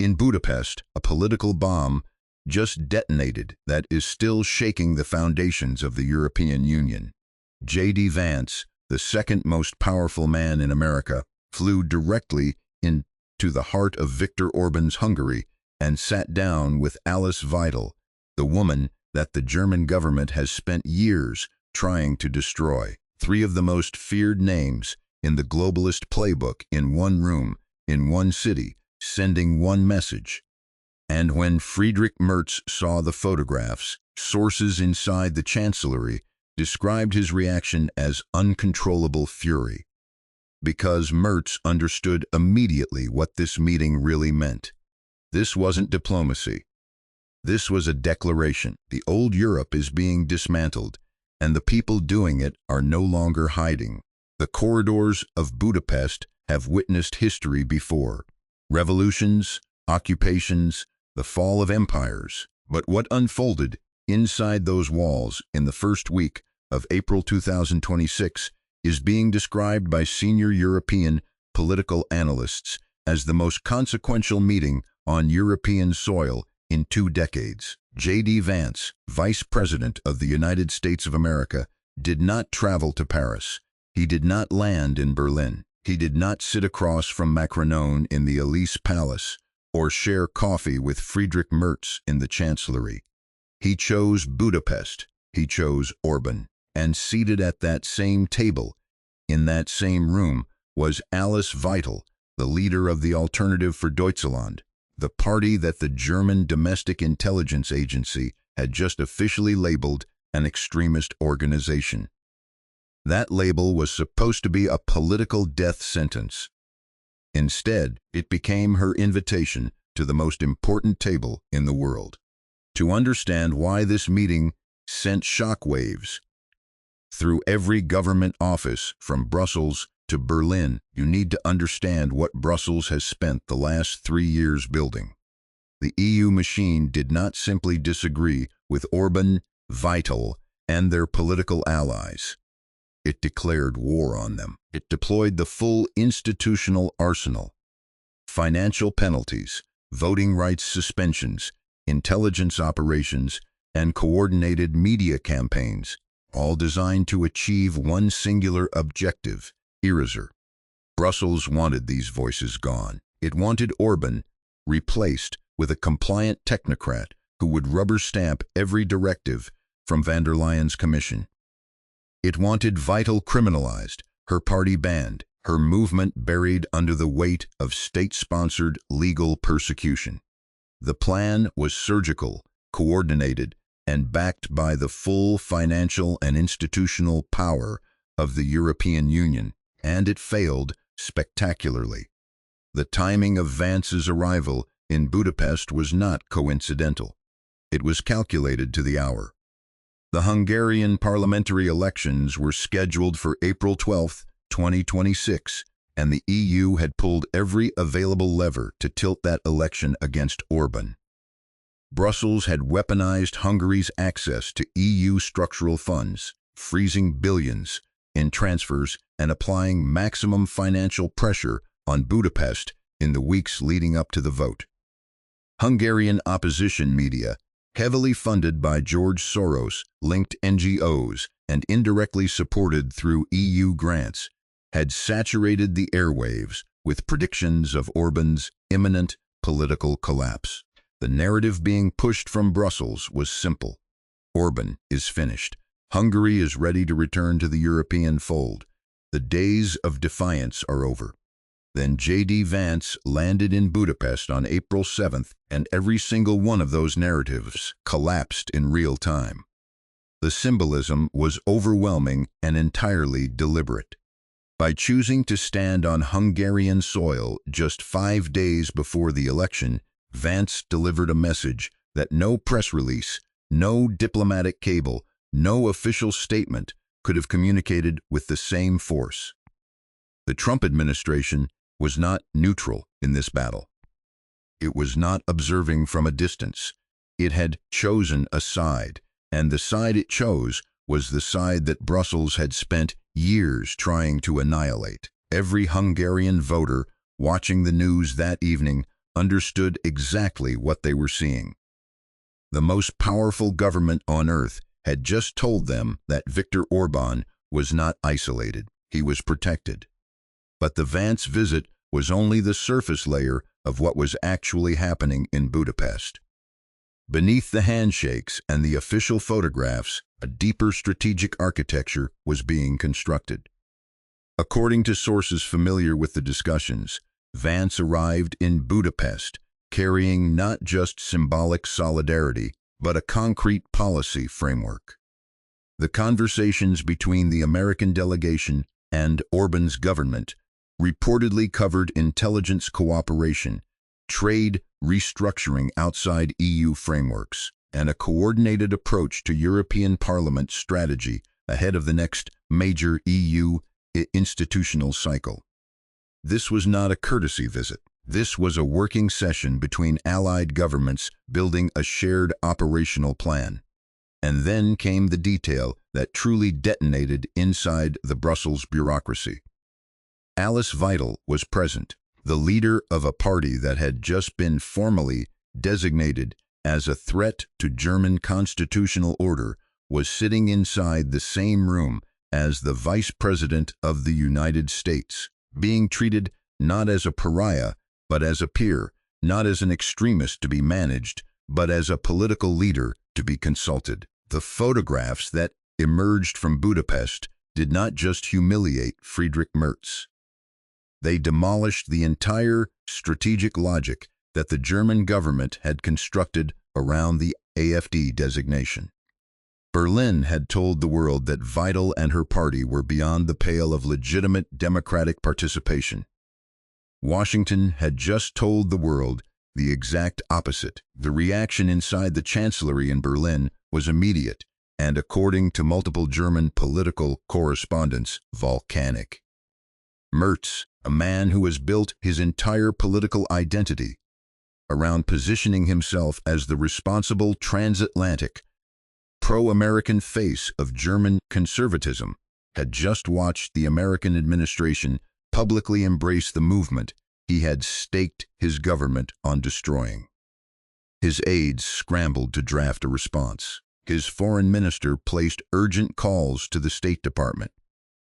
In Budapest, a political bomb just detonated that is still shaking the foundations of the European Union. J.D. Vance, the second most powerful man in America, flew directly into the heart of Viktor Orbán's Hungary and sat down with Alice Weidel, the woman that the German government has spent years trying to destroy. Three of the most feared names in the globalist playbook in one room, in one city, sending one message. And when Friedrich Merz saw the photographs, sources inside the Chancellery described his reaction as uncontrollable fury. Because Merz understood immediately what this meeting really meant. This wasn't diplomacy. This was a declaration. The old Europe is being dismantled, and the people doing it are no longer hiding. The corridors of Budapest have witnessed history before. Revolutions, occupations, the fall of empires. But what unfolded inside those walls in the first week of April 2026 is being described by senior European political analysts as the most consequential meeting on European soil in 2 decades. J.D. Vance, Vice President of the United States of America, did not travel to Paris. He did not land in Berlin. He did not sit across from Macron in the Elysee Palace or share coffee with Friedrich Merz in the Chancellery. He chose Budapest. He chose Orbán. And seated at that same table, in that same room, was Alice Weidel, the leader of the Alternative for Deutschland, the party that the German Domestic Intelligence Agency had just officially labeled an extremist organization. That label was supposed to be a political death sentence. Instead, it became her invitation to the most important table in the world. To understand why this meeting sent shockwaves through every government office from Brussels to Berlin, you need to understand what Brussels has spent the last 3 years building. The EU machine did not simply disagree with Orbán, Weidel, and their political allies. It declared war on them. It deployed the full institutional arsenal. Financial penalties, voting rights suspensions, intelligence operations, and coordinated media campaigns, all designed to achieve one singular objective: erasure. Brussels wanted these voices gone. It wanted Orbán replaced with a compliant technocrat who would rubber stamp every directive from von der Leyen's commission. It wanted Weidel criminalized, her party banned, her movement buried under the weight of state-sponsored legal persecution. The plan was surgical, coordinated, and backed by the full financial and institutional power of the European Union, and it failed spectacularly. The timing of Vance's arrival in Budapest was not coincidental. It was calculated to the hour. The Hungarian parliamentary elections were scheduled for April 12, 2026, and the EU had pulled every available lever to tilt that election against Orbán. Brussels had weaponized Hungary's access to EU structural funds, freezing billions in transfers and applying maximum financial pressure on Budapest in the weeks leading up to the vote. Hungarian opposition media, heavily funded by George Soros-linked NGOs and indirectly supported through EU grants, had saturated the airwaves with predictions of Orbán's imminent political collapse. The narrative being pushed from Brussels was simple. Orbán is finished. Hungary is ready to return to the European fold. The days of defiance are over. Then J.D. Vance landed in Budapest on April 7th, and every single one of those narratives collapsed in real time. The symbolism was overwhelming and entirely deliberate. By choosing to stand on Hungarian soil just 5 days before the election, Vance delivered a message that no press release, no diplomatic cable, no official statement could have communicated with the same force. The Trump administration was not neutral in this battle. It was not observing from a distance. It had chosen a side, and the side it chose was the side that Brussels had spent years trying to annihilate. Every Hungarian voter watching the news that evening understood exactly what they were seeing. The most powerful government on earth had just told them that Viktor Orbán was not isolated, he was protected. But the Vance visit was only the surface layer of what was actually happening in Budapest. Beneath the handshakes and the official photographs, a deeper strategic architecture was being constructed. According to sources familiar with the discussions, Vance arrived in Budapest carrying not just symbolic solidarity, but a concrete policy framework. The conversations between the American delegation and Orbán's government reportedly covered intelligence cooperation, trade restructuring outside EU frameworks, and a coordinated approach to European Parliament strategy ahead of the next major EU institutional cycle. This was not a courtesy visit. This was a working session between allied governments building a shared operational plan. And then came the detail that truly detonated inside the Brussels bureaucracy. Alice Weidel was present, the leader of a party that had just been formally designated as a threat to German constitutional order, was sitting inside the same room as the Vice President of the United States, being treated not as a pariah, but as a peer, not as an extremist to be managed, but as a political leader to be consulted. The photographs that emerged from Budapest did not just humiliate Friedrich Merz. They demolished the entire strategic logic that the German government had constructed around the AfD designation. Berlin had told the world that Weidel and her party were beyond the pale of legitimate democratic participation. Washington had just told the world the exact opposite. The reaction inside the chancellery in Berlin was immediate and, according to multiple German political correspondents, volcanic. Merz, a man who has built his entire political identity around positioning himself as the responsible transatlantic, pro-American face of German conservatism, had just watched the American administration publicly embrace the movement he had staked his government on destroying. His aides scrambled to draft a response. His foreign minister placed urgent calls to the State Department,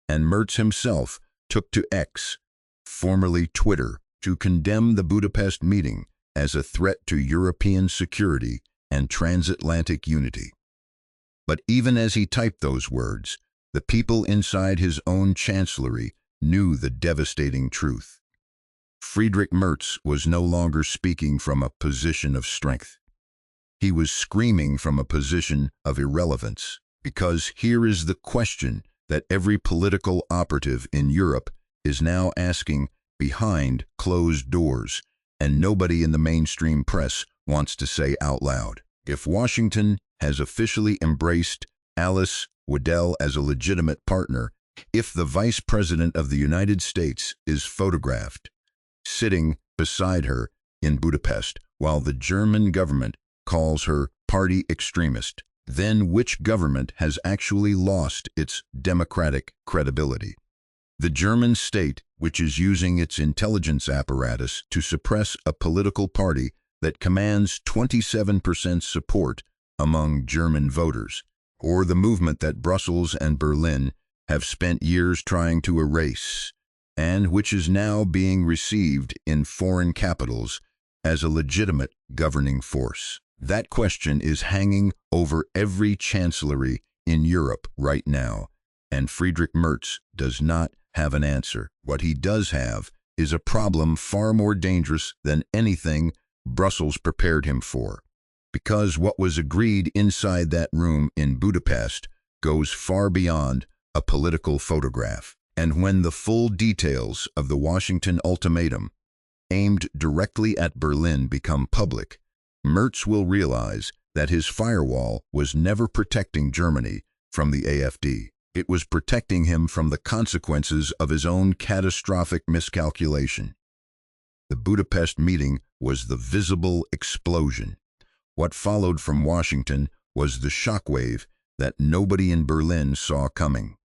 and Merz himself took to X, formerly Twitter, to condemn the Budapest meeting as a threat to European security and transatlantic unity. But even as he typed those words, the people inside his own chancellery knew the devastating truth. Friedrich Merz was no longer speaking from a position of strength. He was screaming from a position of irrelevance, because here is the question that every political operative in Europe is now asking behind closed doors, and nobody in the mainstream press wants to say out loud. If Washington has officially embraced Alice Weidel as a legitimate partner, if the Vice President of the United States is photographed sitting beside her in Budapest while the German government calls her party extremist, then which government has actually lost its democratic credibility? The German state, which is using its intelligence apparatus to suppress a political party that commands 27% support among German voters, or the movement that Brussels and Berlin have spent years trying to erase, and which is now being received in foreign capitals as a legitimate governing force. That question is hanging over every chancellery in Europe right now, and Friedrich Merz does not have an answer. What he does have is a problem far more dangerous than anything Brussels prepared him for, because what was agreed inside that room in Budapest goes far beyond a political photograph. And when the full details of the Washington ultimatum, aimed directly at Berlin, become public, Merz will realize that his firewall was never protecting Germany from the AfD. It was protecting him from the consequences of his own catastrophic miscalculation. The Budapest meeting was the visible explosion. What followed from Washington was the shockwave that nobody in Berlin saw coming.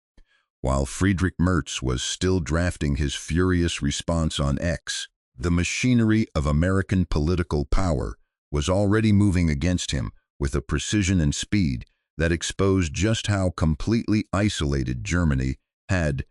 While Friedrich Merz was still drafting his furious response on X, The machinery of American political power was already moving against him with a precision and speed that exposed just how completely isolated Germany had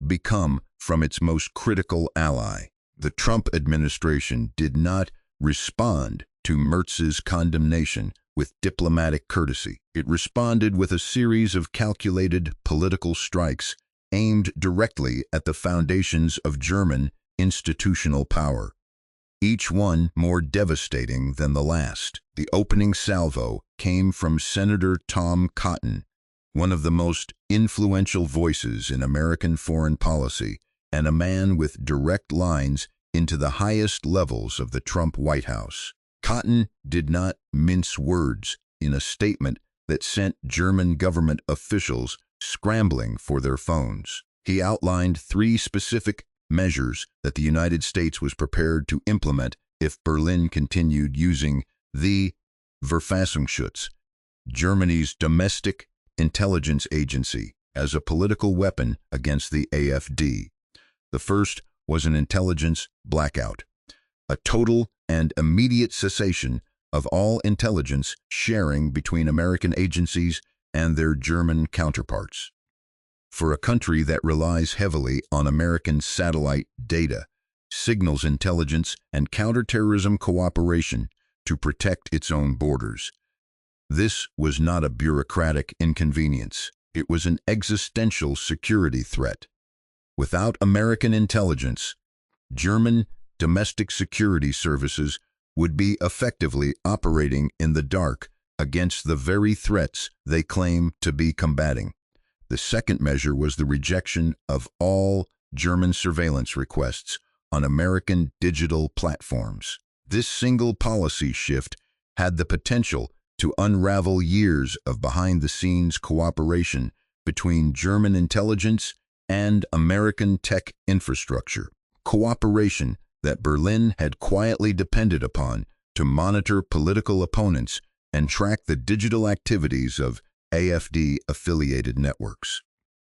become from its most critical ally. The Trump administration did not respond to Mertz's condemnation with diplomatic courtesy. It responded with a series of calculated political strikes aimed directly at the foundations of German institutional power, each one more devastating than the last. The opening salvo came from Senator Tom Cotton, one of the most influential voices in American foreign policy and a man with direct lines into the highest levels of the Trump White House. Cotton did not mince words in a statement that sent German government officials scrambling for their phones. He outlined 3 specific measures that the United States was prepared to implement if Berlin continued using the Verfassungsschutz, Germany's domestic intelligence agency, as a political weapon against the AfD. The first was an intelligence blackout, a total and immediate cessation of all intelligence sharing between American agencies and their German counterparts. For a country that relies heavily on American satellite data, signals intelligence, and counterterrorism cooperation to protect its own borders, this was not a bureaucratic inconvenience. It was an existential security threat. Without American intelligence, German domestic security services would be effectively operating in the dark against the very threats they claim to be combating. The second measure was the rejection of all German surveillance requests on American digital platforms. This single policy shift had the potential to unravel years of behind-the-scenes cooperation between German intelligence and American tech infrastructure, cooperation that Berlin had quietly depended upon to monitor political opponents and track the digital activities of AfD-affiliated networks.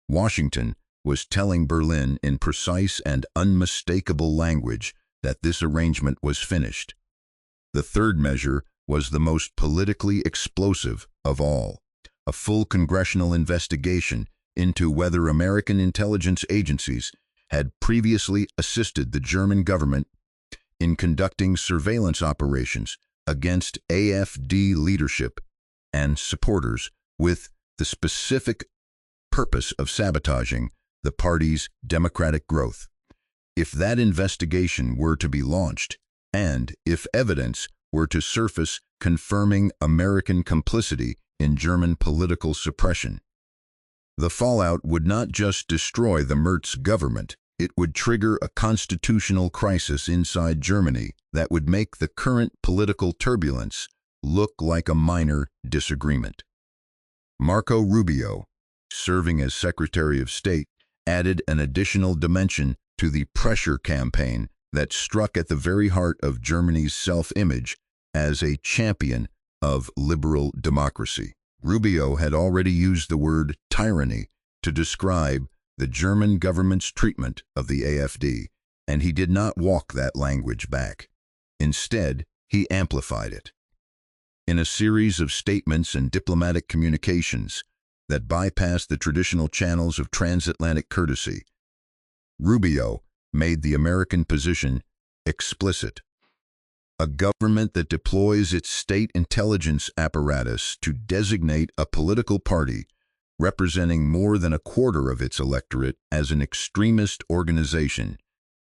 Washington was telling Berlin in precise and unmistakable language that this arrangement was finished. The third measure was the most politically explosive of all, a full congressional investigation into whether American intelligence agencies had previously assisted the German government in conducting surveillance operations against AfD leadership and supporters with the specific purpose of sabotaging the party's democratic growth. If that investigation were to be launched, and if evidence were to surface confirming American complicity in German political suppression, the fallout would not just destroy the Merz government, it would trigger a constitutional crisis inside Germany that would make the current political turbulence look like a minor disagreement. Marco Rubio, serving as Secretary of State, added an additional dimension to the pressure campaign that struck at the very heart of Germany's self-image as a champion of liberal democracy. Rubio had already used the word tyranny to describe the German government's treatment of the AfD, and he did not walk that language back. Instead, he amplified it. In a series of statements and diplomatic communications that bypassed the traditional channels of transatlantic courtesy, Rubio made the American position explicit. A government that deploys its state intelligence apparatus to designate a political party representing more than a quarter of its electorate as an extremist organization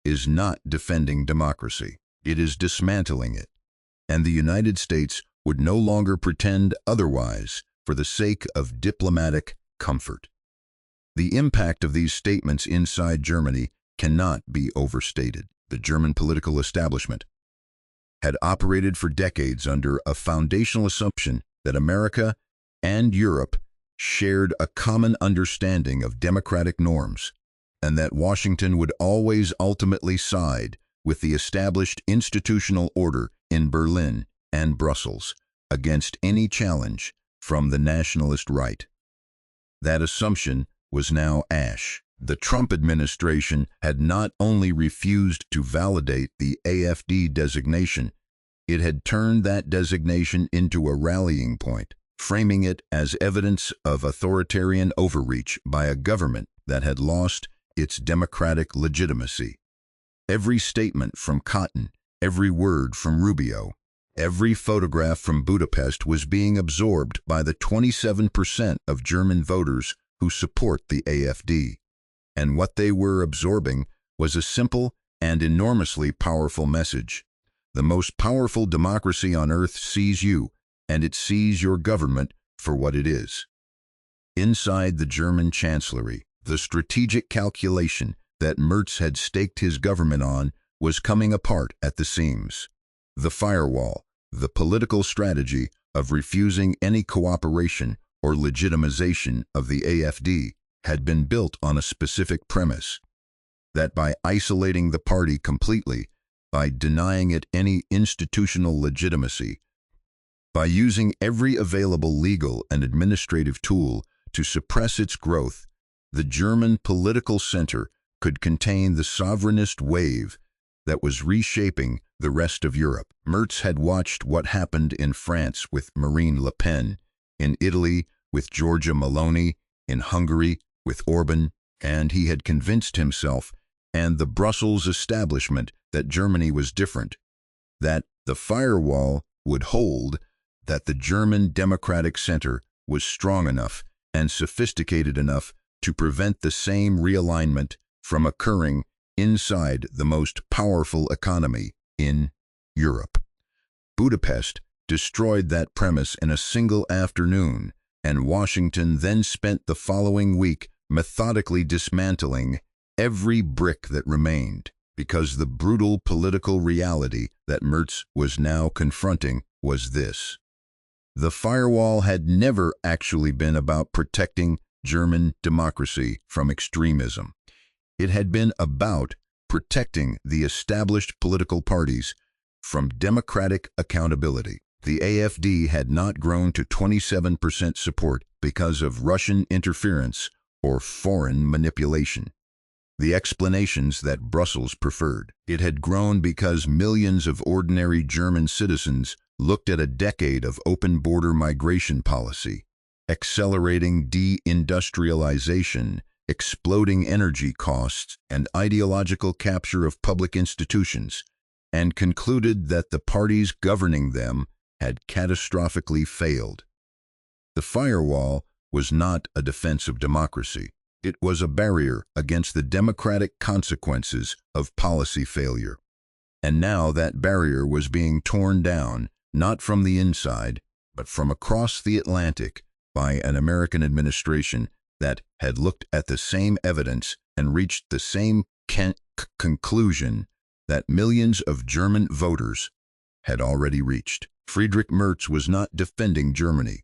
is not defending democracy. It is dismantling it, and the United States would no longer pretend otherwise for the sake of diplomatic comfort. The impact of these statements inside Germany cannot be overstated. The German political establishment had operated for decades under a foundational assumption that America and Europe shared a common understanding of democratic norms, and that Washington would always ultimately side with the established institutional order in Berlin and Brussels against any challenge from the nationalist right. That assumption was now ash. The Trump administration had not only refused to validate the AfD designation, it had turned that designation into a rallying point, framing it as evidence of authoritarian overreach by a government that had lost its democratic legitimacy. Every statement from Cotton, every word from Rubio, every photograph from Budapest was being absorbed by the 27% of German voters who support the AfD. And what they were absorbing was a simple and enormously powerful message. The most powerful democracy on earth sees you, and it sees your government for what it is. Inside the German chancellery, the strategic calculation that Merz had staked his government on was coming apart at the seams. The firewall, the political strategy of refusing any cooperation or legitimization of the AfD, had been built on a specific premise: that by isolating the party completely, by denying it any institutional legitimacy, by using every available legal and administrative tool to suppress its growth, the German political center could contain the sovereignist wave that was reshaping the rest of Europe. Merz had watched what happened in France with Marine Le Pen, in Italy with Giorgia Meloni, in Hungary with Orbán, and he had convinced himself and the Brussels establishment that Germany was different, that the firewall would hold, that the German democratic center was strong enough and sophisticated enough to prevent the same realignment from occurring inside the most powerful economy in Europe. Budapest destroyed that premise in a single afternoon, and Washington then spent the following week methodically dismantling every brick that remained, because the brutal political reality that Merz was now confronting was this: the firewall had never actually been about protecting German democracy from extremism. It had been about protecting the established political parties from democratic accountability. The AfD had not grown to 27% support because of Russian interference or foreign manipulation, the explanations that Brussels preferred. It had grown because millions of ordinary German citizens looked at a decade of open border migration policy, accelerating deindustrialization, exploding energy costs, and ideological capture of public institutions, and concluded that the parties governing them had catastrophically failed. The firewall was not a defense of democracy. It was a barrier against the democratic consequences of policy failure. And now that barrier was being torn down, not from the inside, but from across the Atlantic, by an American administration that had looked at the same evidence and reached the same conclusion that millions of German voters had already reached. Friedrich Merz was not defending Germany.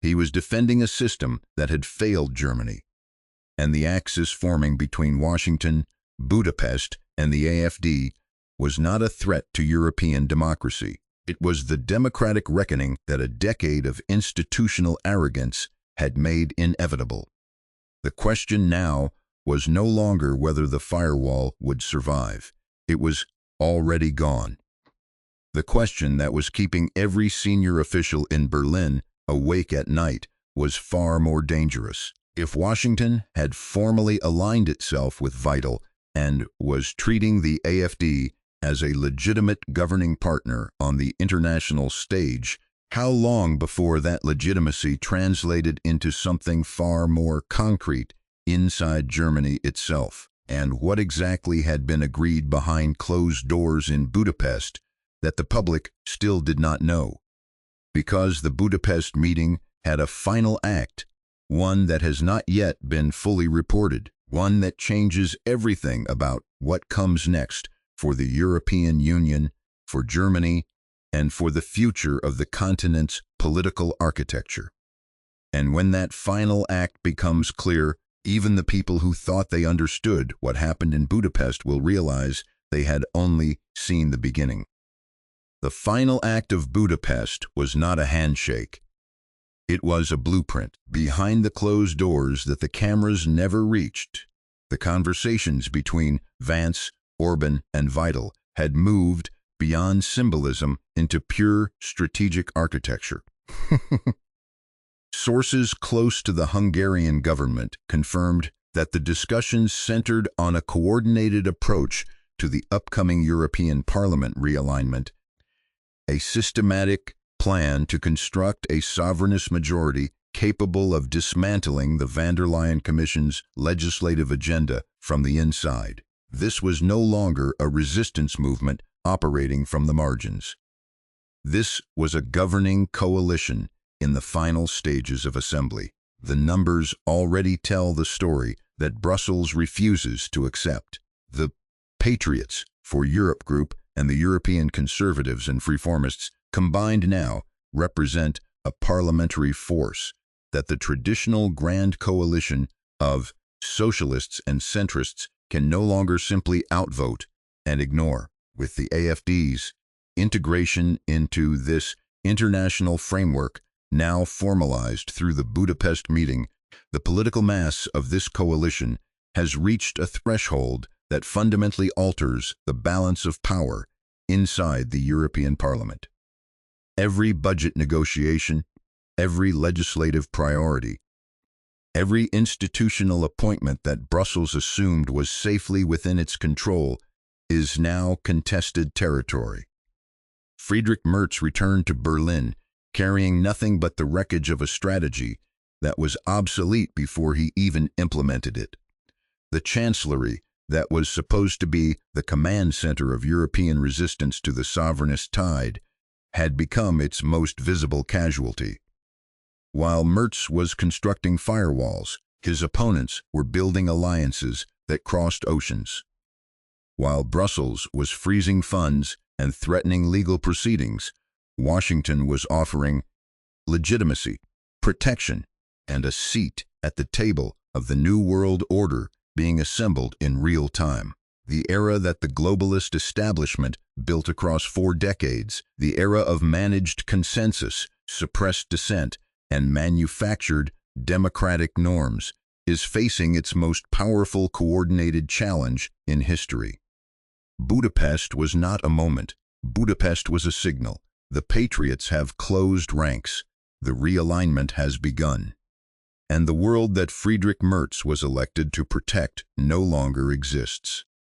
He was defending a system that had failed Germany. And the axis forming between Washington, Budapest, and the AfD was not a threat to European democracy. It was the democratic reckoning that a decade of institutional arrogance had made inevitable. The question now was no longer whether the firewall would survive. It was already gone. The question that was keeping every senior official in Berlin awake at night was far more dangerous. If Washington had formally aligned itself with Vital and was treating the AfD as a legitimate governing partner on the international stage, how long before that legitimacy translated into something far more concrete inside Germany itself? And what exactly had been agreed behind closed doors in Budapest that the public still did not know? Because the Budapest meeting had a final act, one that has not yet been fully reported, one that changes everything about what comes next for the European Union, for Germany, and for the future of the continent's political architecture. And when that final act becomes clear, even the people who thought they understood what happened in Budapest will realize they had only seen the beginning. The final act of Budapest was not a handshake. It was a blueprint behind the closed doors that the cameras never reached. The conversations between Vance, Orbán, and Vital had moved beyond symbolism into pure strategic architecture. Sources close to the Hungarian government confirmed that the discussions centered on a coordinated approach to the upcoming European Parliament realignment, a systematic plan to construct a sovereignist majority capable of dismantling the von der Leyen Commission's legislative agenda from the inside. This was no longer a resistance movement operating from the margins. This was a governing coalition in the final stages of assembly. The numbers already tell the story that Brussels refuses to accept. The Patriots for Europe group and the European Conservatives and Freeformists combined now represent a parliamentary force that the traditional grand coalition of socialists and centrists can no longer simply outvote and ignore. With the AfD's integration into this international framework now formalized through the Budapest meeting, the political mass of this coalition has reached a threshold that fundamentally alters the balance of power inside the European Parliament. Every budget negotiation, every legislative priority, every institutional appointment that Brussels assumed was safely within its control is now contested territory. Friedrich Merz returned to Berlin carrying nothing but the wreckage of a strategy that was obsolete before he even implemented it. The Chancellery, that was supposed to be the command center of European resistance to the sovereignist tide, had become its most visible casualty. While Merz was constructing firewalls, his opponents were building alliances that crossed oceans. While Brussels was freezing funds and threatening legal proceedings, Washington was offering legitimacy, protection, and a seat at the table of the New World Order being assembled in real time. The era that the globalist establishment built across 4 decades, the era of managed consensus, suppressed dissent, and manufactured democratic norms, is facing its most powerful coordinated challenge in history. Budapest was not a moment. Budapest was a signal. The Patriots have closed ranks. The realignment has begun. And the world that Friedrich Merz was elected to protect no longer exists.